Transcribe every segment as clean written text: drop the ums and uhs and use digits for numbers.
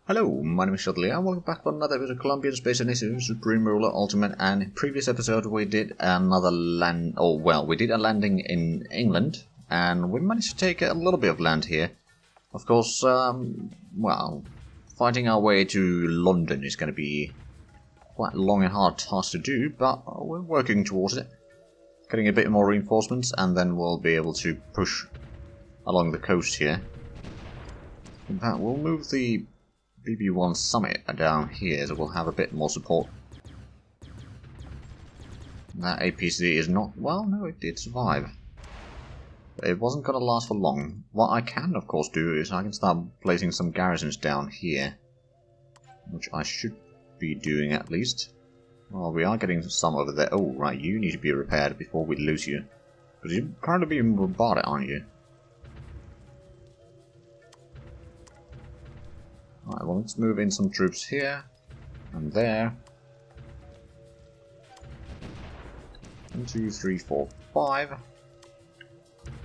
Hello, my name is Shudley and welcome back to another episode of Colombian Space Initiative Supreme Ruler Ultimate. And in previous episode we did another we did a landing in England and we managed to take a little bit of land here. Of course, fighting our way to London is going to be quite a long and hard task to do, but we're working towards it. Getting a bit more reinforcements and then we'll be able to push along the coast here. In fact, we'll move the BB1 Summit down here, so we'll have a bit more support. That APC is not... well, no, it did survive. But it wasn't going to last for long. What I can, of course, do is I can start placing some garrisons down here. Which I should be doing, at least. Well, we are getting some over there. Oh, right, you need to be repaired before we lose you. Because you're currently being bombarded, aren't you? Alright, well, let's move in some troops here and there. 1, 2, 3, 4, 5.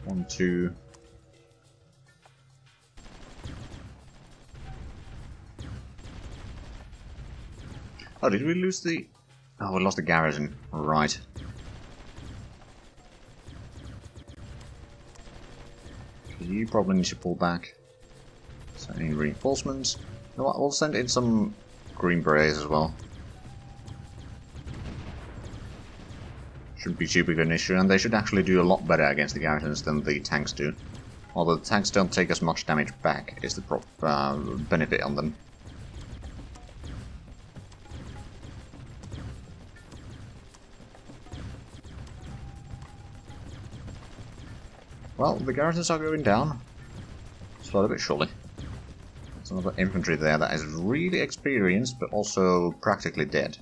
1, 2. Oh, did we lose the... oh, we lost the garrison. Right. You probably need to pull back. Sending reinforcements. You know what, we'll send in some Green Berets as well. Shouldn't be too big an issue, and they should actually do a lot better against the garrisons than the tanks do. Although the tanks don't take as much damage back, is the benefit on them. Well, the garrisons are going down. Slowly but surely. Another infantry there that is really experienced, but also practically dead.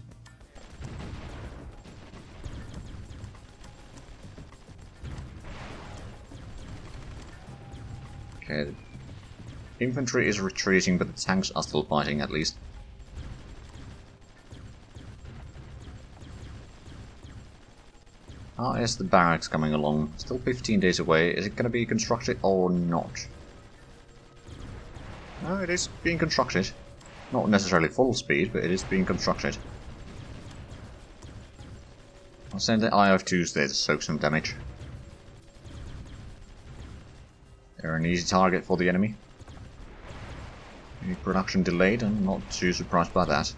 Okay, infantry is retreating, but the tanks are still fighting at least. How is the barracks coming along? Still 15 days away. Is it going to be constructed or not? No, it is being constructed. Not necessarily full speed, but it is being constructed. I'll send the IF-2s there to soak some damage. They're an easy target for the enemy. Production delayed, and not too surprised by that.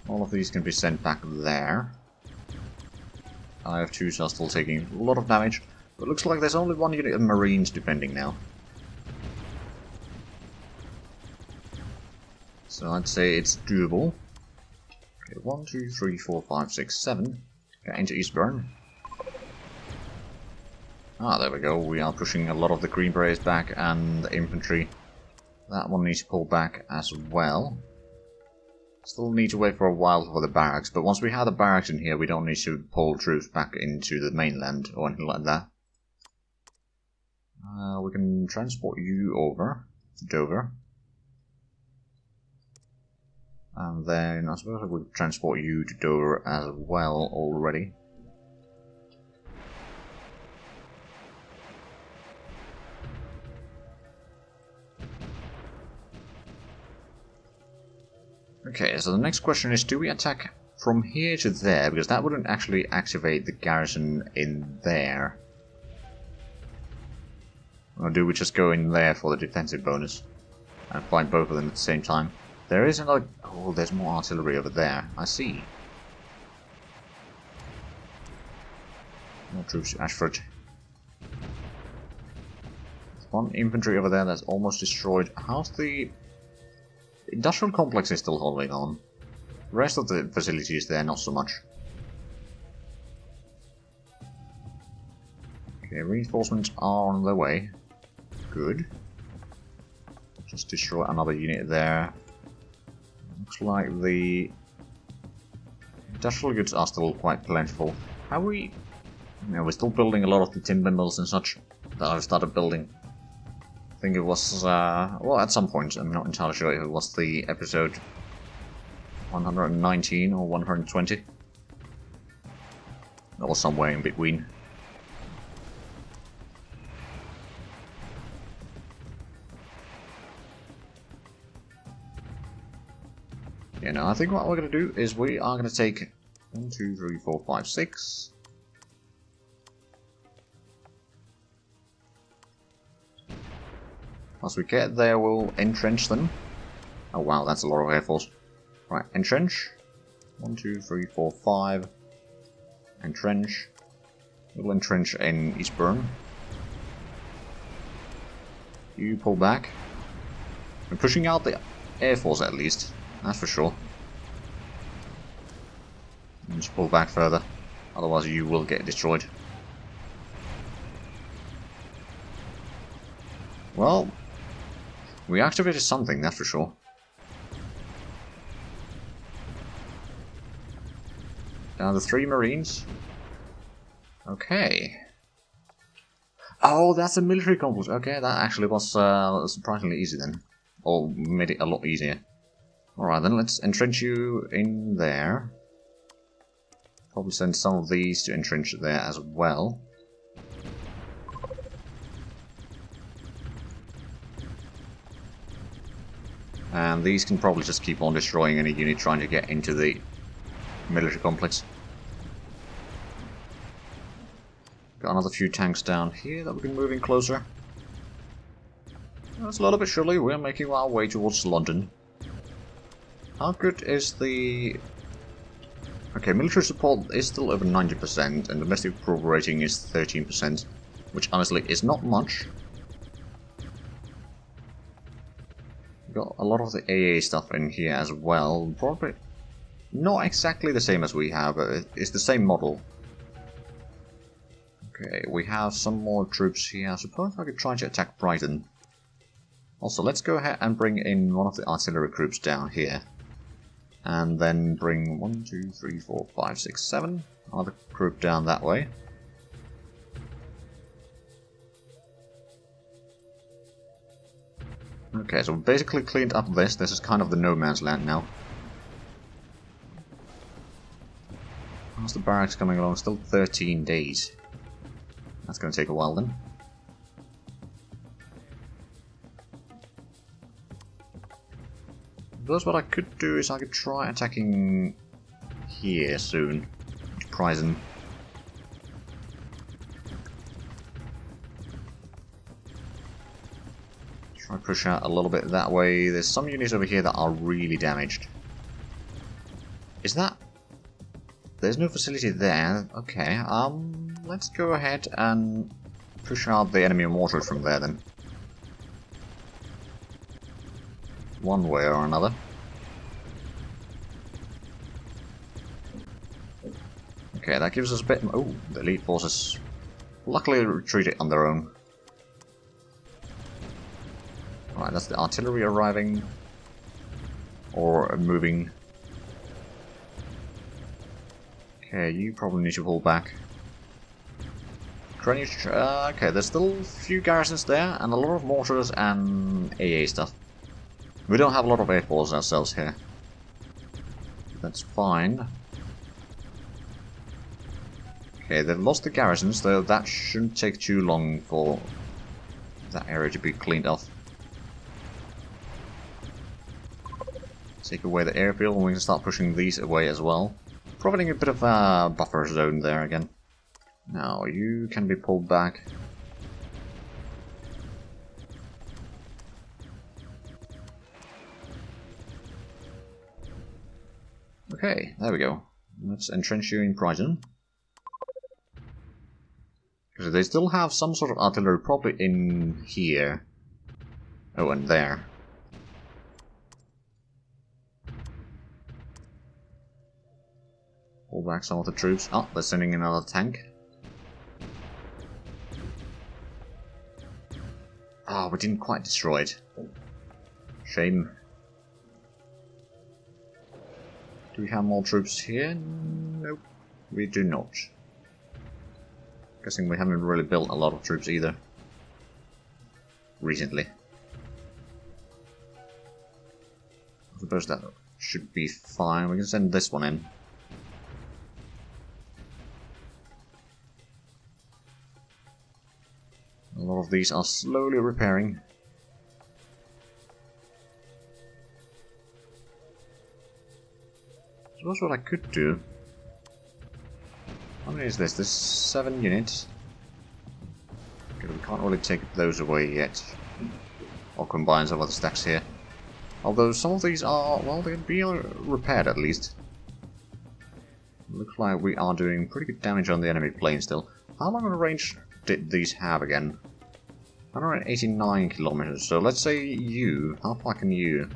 All of these can be sent back there. IF-2s are still taking a lot of damage. It looks like there's only one unit of Marines defending now. So I'd say it's doable. Okay, 1, 2, 3, 4, 5, 6, 7. Get into Eastbourne. Ah, there we go. We are pushing a lot of the Green Berets back and the infantry. That one needs to pull back as well. Still need to wait for a while for the barracks, but once we have the barracks in here, we don't need to pull troops back into the mainland or anything like that. We can transport you over to Dover. And then I suppose I would transport you to Dover as well already. Okay, so the next question is, do we attack from here to there? Because that wouldn't actually activate the garrison in there. Or do we just go in there for the defensive bonus and fight both of them at the same time? There is another... oh, there's more artillery over there. I see. More troops to Ashford. There's one infantry over there that's almost destroyed. How's the... industrial complex is still holding on. The rest of the facilities there, not so much. Okay, reinforcements are on their way. Good. Just destroy another unit there. Looks like the industrial goods are still quite plentiful. How we... you know, we're still building a lot of the timber mills and such that I've started building. I think it was, well, at some point, I'm not entirely sure if it was the episode 119 or 120. Or somewhere in between. Yeah, no, I think what we're going to do is we are going to take 1, 2, 3, 4, 5, 6. Once we get there, we'll entrench them. Oh wow, that's a lot of air force. Right, entrench. 1, 2, 3, 4, 5. Entrench. We'll entrench in Eastburn. You pull back. We're pushing out the air force at least, that's for sure. And just pull back further, otherwise you will get destroyed. Well, we activated something, that's for sure. Down to 3 Marines. Okay. Oh, that's a military complex. Okay, that actually was surprisingly easy then. Or made it a lot easier. Alright then, let's entrench you in there. Probably send some of these to entrench there as well. And these can probably just keep on destroying any unit trying to get into the military complex. Got another few tanks down here that we can move in closer. Slowly but surely we're making our way towards London. How good is the... Okay, military support is still over 90% and domestic approval rating is 13%, which honestly is not much. We've got a lot of the AA stuff in here as well. Probably not exactly the same as we have, but it's the same model. Okay, we have some more troops here. I suppose I could try to attack Brighton. Also, let's go ahead and bring in one of the artillery groups down here. And then bring 1, 2, 3, 4, 5, 6, 7. Another group down that way. Okay, so we've basically cleaned up this. This is kind of the no man's land now. How's the barracks coming along? Still 13 days. That's going to take a while then. Because what I could do is I could try attacking here soon. Prison. Try push out a little bit that way. There's some units over here that are really damaged. Is that... There's no facility there. Okay, let's go ahead and push out the enemy mortars from there then. One way or another. Okay, that gives us a bit... Oh, the elite forces luckily retreated on their own. Right, that's the artillery arriving. Or moving. Okay, you probably need to pull back. Okay, there's still a few garrisons there, and a lot of mortars and AA stuff. We don't have a lot of air force ourselves here. That's fine. Okay, they've lost the garrisons, though that shouldn't take too long for that area to be cleaned off. Take away the airfield, and we can start pushing these away as well. Providing a bit of a buffer zone there again. Now, you can be pulled back. Okay, there we go. Let's entrench you in Brighton. Because they still have some sort of artillery, probably in here. Oh, and there. Pull back some of the troops. Oh, they're sending in another tank. Oh, we didn't quite destroy it. Shame. Do we have more troops here? Nope, we do not. Guessing we haven't really built a lot of troops either. Recently. I suppose that should be fine. We can send this one in. A lot of these are slowly repairing. suppose what I could do... How many is this? There's 7 units. Okay, we can't really take those away yet. Or combine some of the stacks here. Although some of these are, well, they'll be repaired at least. Looks like we are doing pretty good damage on the enemy plane still. How long of a range did these have again? 189 kilometers. So let's say you, how far can you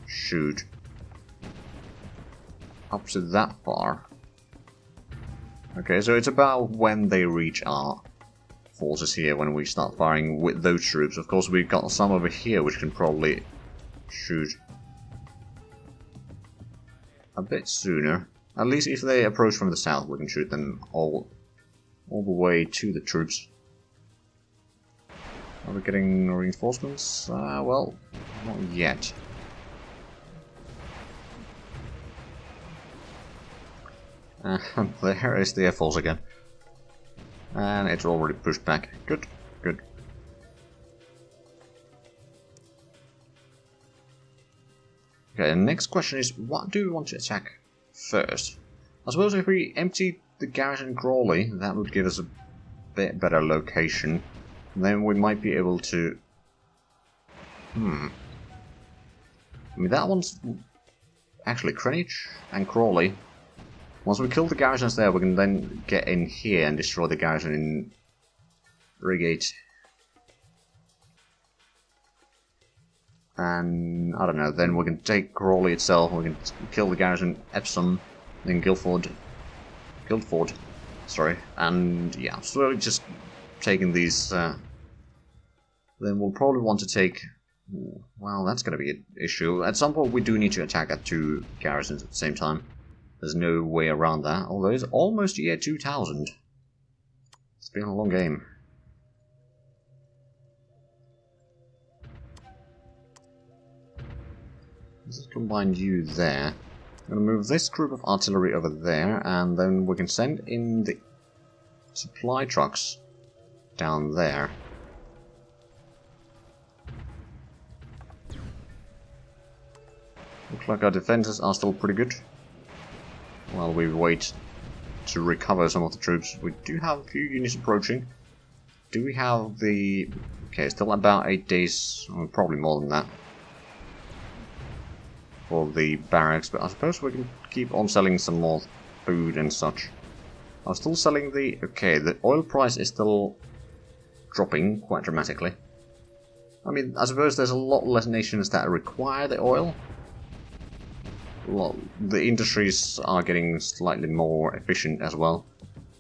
shoot? Up to that far. Okay, so it's about when they reach our forces here, when we start firing with those troops. Of course, we've got some over here which can probably shoot a bit sooner. At least if they approach from the south, we can shoot them all the way to the troops. Are we getting reinforcements? Well, not yet. There is the Air Force again. And it's already pushed back. Good, good. Okay, the next question is, what do we want to attack first? I suppose if we empty the garrison Crawley, that would give us a bit better location. Then we might be able to... I mean, that one's... Actually, Greenwich and Crawley. Once we kill the garrisons there, we can then get in here and destroy the garrison in Reigate. And, I don't know, then we can take Crawley itself, we can kill the garrison Epsom, then Guildford, sorry, and yeah, slowly just taking these, then we'll probably want to take, well, that's going to be an issue. At some point we do need to attack at 2 garrisons at the same time. There's no way around that, although it's almost year 2000. It's been a long game. Let's just combine you there. I'm going to move this group of artillery over there, and then we can send in the supply trucks down there. Looks like our defenses are still pretty good. While we wait to recover some of the troops, we do have a few units approaching. Do we have the... Okay, still about 8 days, or probably more than that, for the barracks, but I suppose we can keep on selling some more food and such. I'm still selling the... Okay, the oil price is still dropping quite dramatically. I mean, I suppose there's a lot less nations that require the oil. Well, the industries are getting slightly more efficient as well.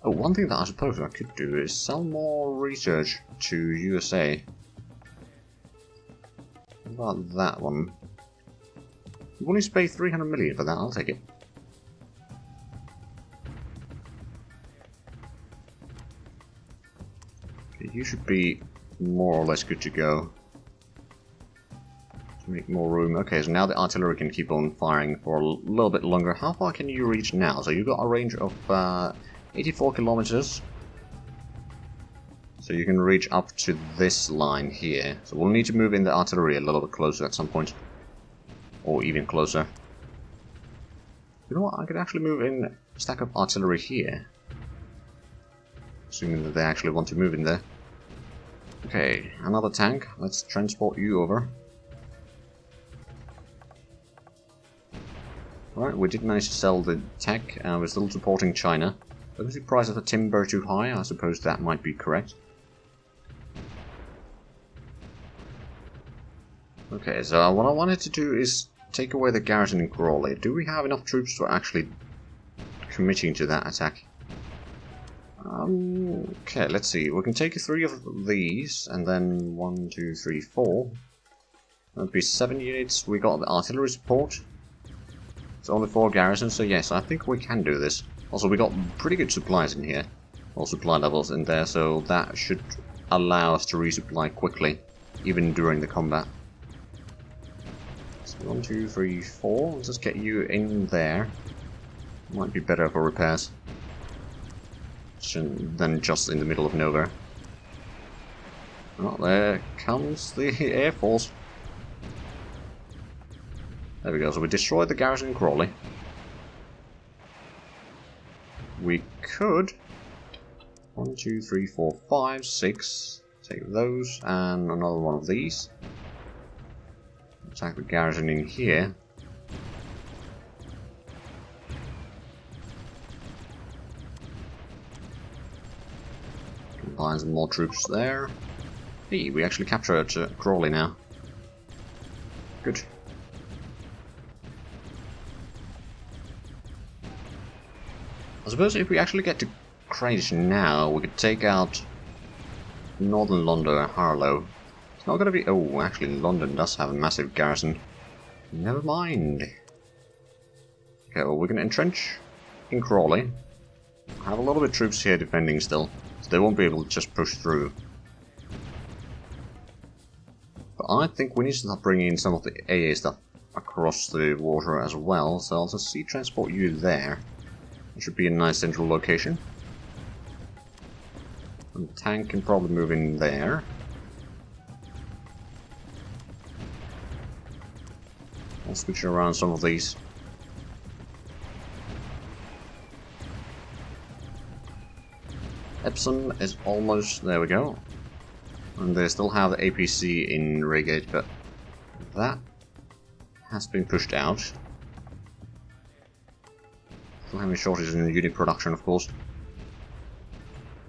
Oh, one thing that I suppose I could do is sell more research to USA. What about that one? You want to pay 300 million for that, I'll take it. Okay, you should be more or less good to go. To make more room. Okay, so now the artillery can keep on firing for a little bit longer. How far can you reach now? So you've got a range of 84 kilometers. So you can reach up to this line here. So we'll need to move in the artillery a little bit closer at some point. Or even closer. You know what, I could actually move in a stack of artillery here. Assuming that they actually want to move in there. Okay, another tank. Let's transport you over. Alright, we did manage to sell the tech. We're still supporting China. But is the price of the timber too high? I suppose that might be correct. Okay, so what I wanted to do is take away the garrison in Crawley. Do we have enough troops for actually committing to that attack? Okay, let's see. We can take 3 of these, and then 1, 2, 3, 4. That'd be 7 units. We got the artillery support. It's only 4 garrisons, so yes, I think we can do this. Also, we got pretty good supplies in here. Or supply levels in there, so that should allow us to resupply quickly, even during the combat. 1, 2, 3, 4. Let's just get you in there. Might be better for repairs than just in the middle of nowhere. Oh, there comes the Air Force. There we go. So we destroyed the garrison in Crawley. we could 1, 2, 3, 4, 5, 6. Take those and another one of these. Attack the garrison in here. Combine some more troops there. Hey, we actually captured Crawley now. Good. I suppose if we actually get to Craig now, we could take out Northern London and Harlow. It's not going to be... Oh, actually, London does have a massive garrison. Never mind. Okay, well, we're going to entrench in Crawley. I have a lot of the troops here defending still, so they won't be able to just push through. But I think we need to start bringing in some of the AA stuff across the water as well, so I'll just sea transport you there. It should be a nice central location. And the tank can probably move in there. I'll switch around some of these. Epsom is almost... there we go. And they still have the APC in Reigate, but that has been pushed out. Still having shortages in unit production, of course.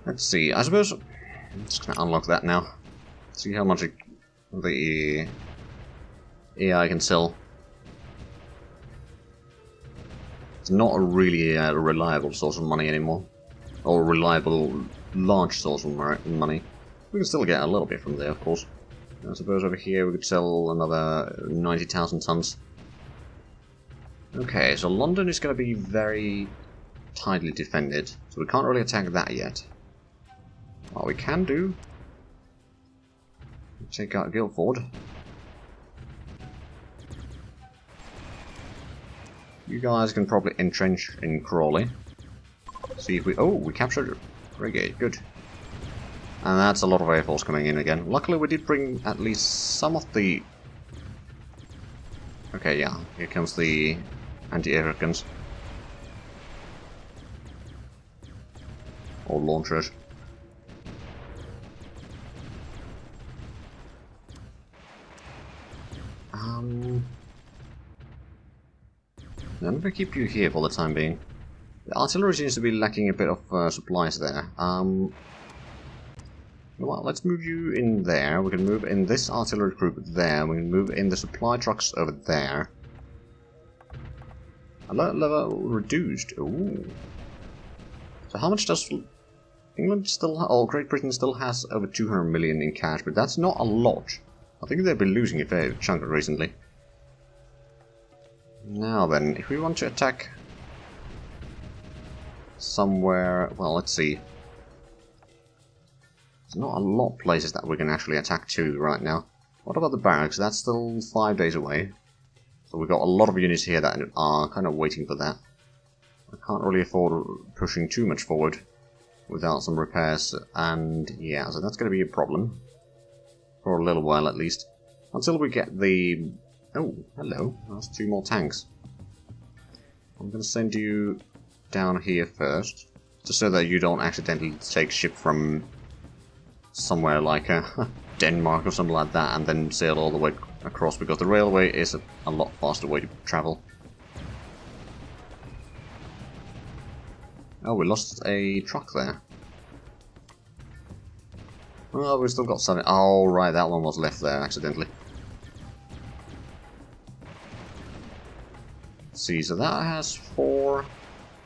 Let's see, I suppose I'm just going to unlock that now. See how much the AI can sell. It's not a really reliable source of money anymore. Or a reliable, large source of money. We can still get a little bit from there, of course. I suppose over here we could sell another 90,000 tons. Okay, so London is going to be very tightly defended, so we can't really attack that yet. What we can do... take out Guildford. You guys can probably entrench in Crawley. See if we... oh, we captured Reigate, good. And that's a lot of air force coming in again. Luckily we did bring at least some of the... okay, yeah, here comes the anti-air guns. Or launchers. I'm going to keep you here for the time being. The artillery seems to be lacking a bit of supplies there. Well, let's move you in there. We can move in this artillery group there. We can move in the supply trucks over there. Alert level reduced. Ooh. So how much does England still, or Great Britain still has over 200 million in cash, but that's not a lot. I think they've been losing a fair chunk recently. Now then, if we want to attack somewhere, well, let's see. There's not a lot of places that we can actually attack to right now. What about the barracks? That's still 5 days away. So we've got a lot of units here that are kind of waiting for that. I can't really afford pushing too much forward without some repairs, and yeah, so that's going to be a problem. For a little while at least. Until we get the... oh, hello, that's 2 more tanks. I'm going to send you down here first, just so that you don't accidentally take ship from somewhere like Denmark or something like that and then sail all the way across, because the railway is a lot faster way to travel. Oh, we lost a truck there. Oh, we've still got something. Oh, right, that one was left there accidentally. Let's see, so that has 4,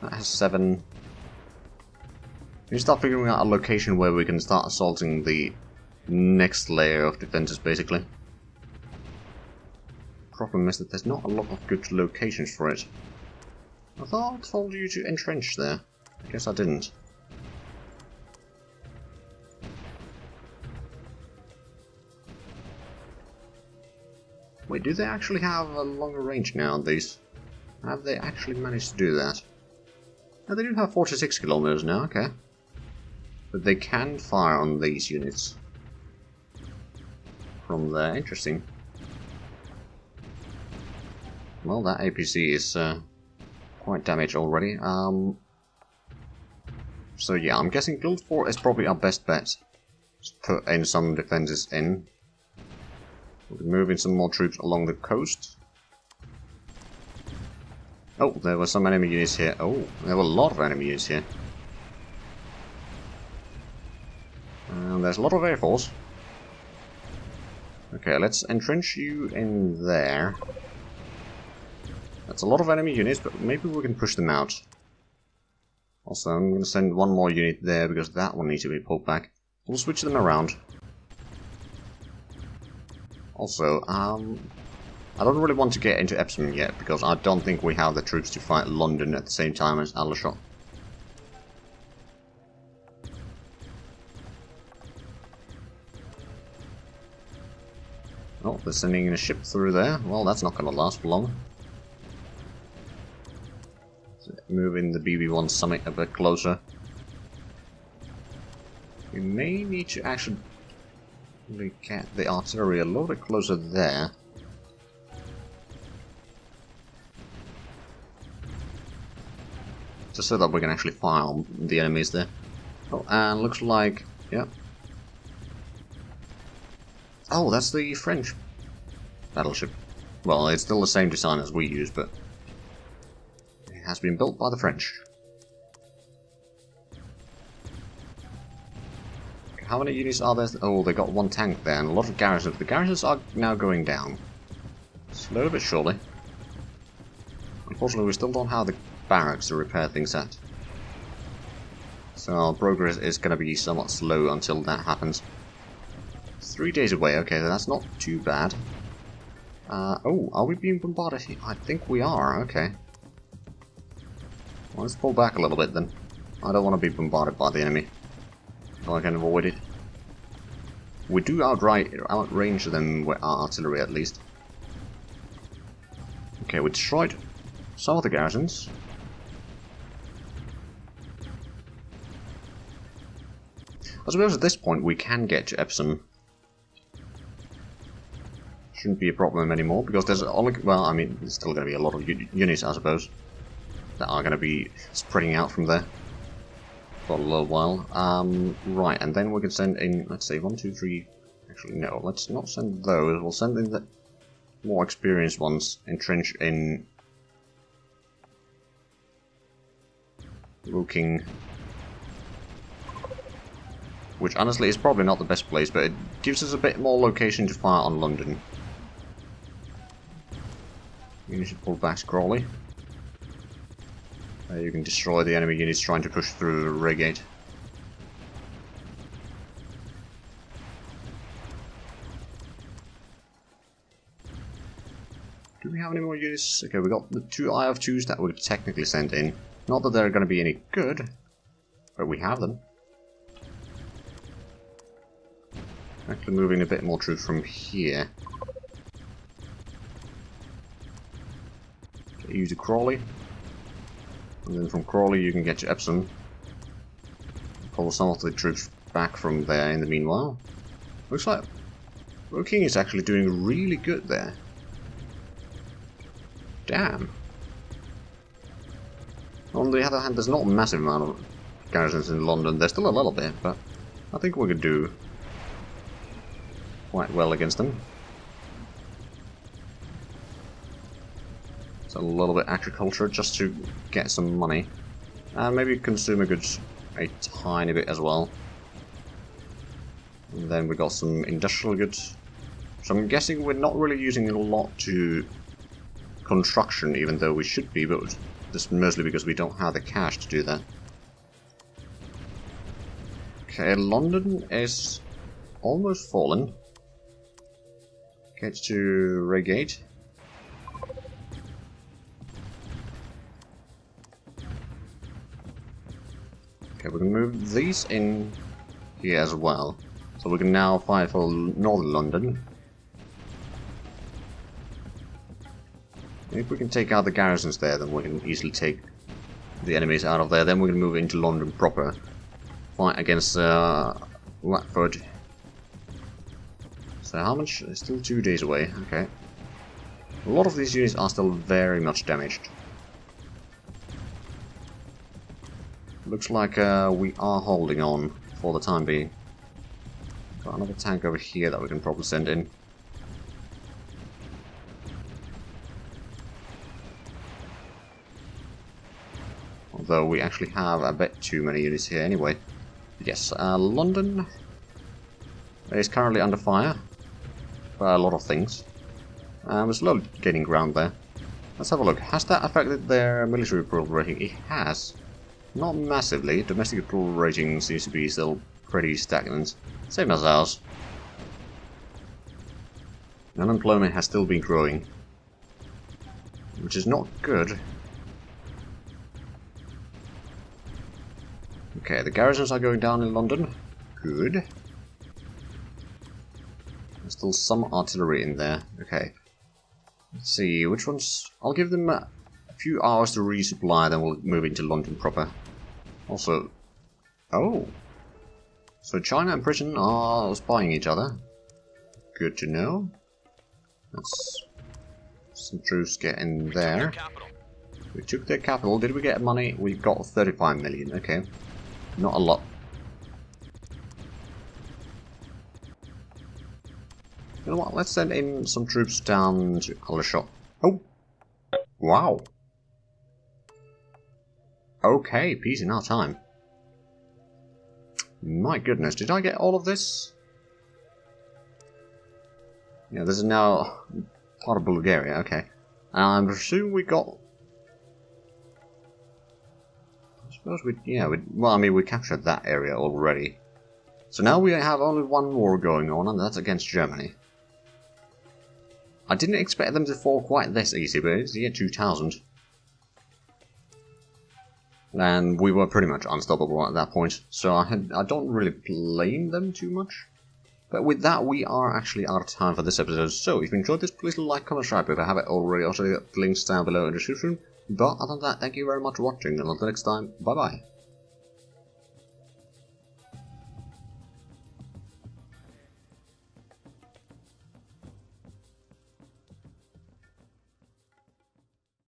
that has 7. We start figuring out a location where we can start assaulting the next layer of defenses, basically. Problem is that there's not a lot of good locations for it. I thought I told you to entrench there. I guess I didn't. Wait, do they actually have a longer range now on these? Have they actually managed to do that? Oh, they do have 46 kilometers now, okay. But they can fire on these units from there. Interesting. Well, that APC is quite damaged already. So yeah, I'm guessing Guild 4 is probably our best bet. Just put in some defenses in. We'll be moving some more troops along the coast. Oh, there were some enemy units here. Oh, there were a lot of enemy units here. And there's a lot of air force. Okay, let's entrench you in there. That's a lot of enemy units, but maybe we can push them out. Also, I'm going to send one more unit there because that one needs to be pulled back. We'll switch them around. Also, I don't really want to get into Epsom yet because I don't think we have the troops to fight London at the same time as Aldershot. Oh, they're sending a ship through there. Well, that's not going to last for long. So moving the BB-1 Summit a bit closer. We may need to actually get the artillery a little bit closer there. Just so that we can actually fire on the enemies there. Oh, and looks like... yeah. Oh, that's the French battleship. Well, it's still the same design as we use, but it has been built by the French. How many units are there? Oh, they got one tank there and a lot of garrisons. The garrisons are now going down. Slowly but surely. Unfortunately, we still don't have the barracks to repair things at. So our progress is going to be somewhat slow until that happens. 3 days away, okay, that's not too bad. Oh, are we being bombarded here? I think we are, okay. Well, let's pull back a little bit then. I don't want to be bombarded by the enemy. If I can avoid it. We do outrange them with our artillery at least. Okay, we destroyed some of the garrisons. I suppose at this point we can get to Epsom. Shouldn't be a problem anymore because there's only, well, I mean, there's still going to be a lot of units, I suppose, that are going to be spreading out from there for a little while. Right, and then we can send in, let's say, 1, 2, 3. Actually, no, let's not send those. We'll send in the more experienced ones. Entrench in Woking, which honestly is probably not the best place, but it gives us a bit more location to fire on London. You need to pull back Crawley. You can destroy the enemy units trying to push through the Reigate. Do we have any more units? Okay, we got the 2 IF2s that we could technically send in. Not that they're going to be any good, but we have them. Actually moving a bit more troops from here. Get you to Crawley. And then from Crawley you can get to Epsom. Pull some of the troops back from there in the meanwhile. Looks like Woking is actually doing really good there. Damn. On the other hand, there's not a massive amount of garrisons in London. There's still a little bit, but I think we could do quite well against them. So a little bit agriculture just to get some money. And maybe consumer goods a tiny bit as well. And then we got some industrial goods. So I'm guessing we're not really using a lot to construction, even though we should be, but this is mostly because we don't have the cash to do that. Okay, London is almost fallen. Get to Reigate. Okay, we can move these in here as well. So we can now fight for northern London. If we can take out the garrisons there, then we can easily take the enemies out of there. Then we can move into London proper. Fight against Watford. So how much? It's still 2 days away. Okay. A lot of these units are still very much damaged. Looks like we are holding on for the time being. Got another tank over here that we can probably send in. Although we actually have a bit too many units here anyway. Yes, London is currently under fire by a lot of things. We're slowly gaining ground there. Let's have a look. Has that affected their military approval rating? It has. Not massively. Domestic approval rating seems to be still pretty stagnant. Same as ours. Unemployment has still been growing, which is not good. Okay, the garrisons are going down in London. Good. There's still some artillery in there. Okay. Let's see, which ones... I'll give them a few hours to resupply, then we'll move into London proper. Also... Oh! So China and Britain are spying each other. Good to know. Let's... some troops get in there. We took their capital. Did we get money? We got 35 million. Okay. Not a lot. You know what? Let's send in some troops down to Aldershot. Oh! Wow! Okay, peace in our time. My goodness, did I get all of this? Yeah, this is now part of Bulgaria, okay. I presume we got... I suppose we... yeah, well, I mean, we captured that area already. So now we have only one war going on, and that's against Germany. I didn't expect them to fall quite this easy, but it's the year 2000. And we were pretty much unstoppable at that point, so I don't really blame them too much. But with that, we are actually out of time for this episode, so if you enjoyed this, please like, comment, subscribe if I haven't already. Also, the links down below in the description. But other than that, thank you very much for watching, and until next time, bye bye.